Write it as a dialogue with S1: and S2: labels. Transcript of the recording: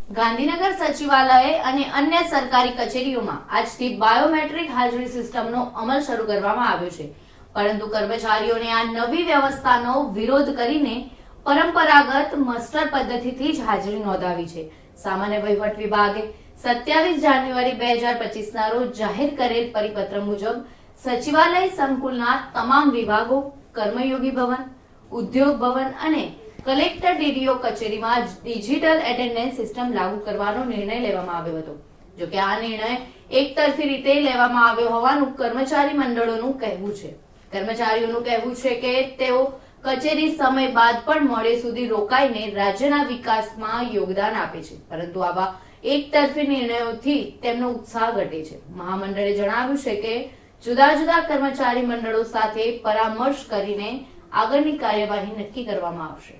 S1: ગાંધીનગર સચિવાલય અને અન્ય સરકારી કચેરીઓમાં આજથી બાયોમેટ્રિક હાજરી સિસ્ટમનો અમલ શરૂ કરવામાં આવ્યો છે, પરંતુ કર્મચારીઓને આ નવી વ્યવસ્થાનો વિરોધ કરીને પરંપરાગત મસ્ટર પદ્ધતિથી જ હાજરી નોંધાવી છે. સામાન્ય વહીવટ વિભાગે 27 જાન્યુઆરી 2025ના રોજ જાહેર કરેલ પરિપત્ર મુજબ સચિવાલય સંકુલના તમામ વિભાગો, કર્મયોગી ભવન, ઉદ્યોગ ભવન અને કલેક્ટર ડીડીઓ કચેરીમાં ડિજિટલ એટેન્ડન્સ સિસ્ટમ લાગુ કરવાનો નિર્ણય લેવામાં આવ્યો હતો. જો કે આ નિર્ણય એકતરફી રીતે લેવામાં આવ્યો હોવાનું કર્મચારી મંડળોનું કહેવું છે. કર્મચારીઓનું કહેવું છે કે તેઓ કચેરી સમય બાદ પણ મોડે સુધી રોકાઈને રાજ્યના વિકાસમાં યોગદાન આપે છે, પરંતુ આવા એકતરફી નિર્ણયોથી તેમનો ઉત્સાહ ઘટે છે. મહામંડળે જણાવ્યું છે કે જુદા જુદા કર્મચારી મંડળો સાથે પરામર્શ કરીને આગળની કાર્યવાહી નક્કી કરવામાં આવશે.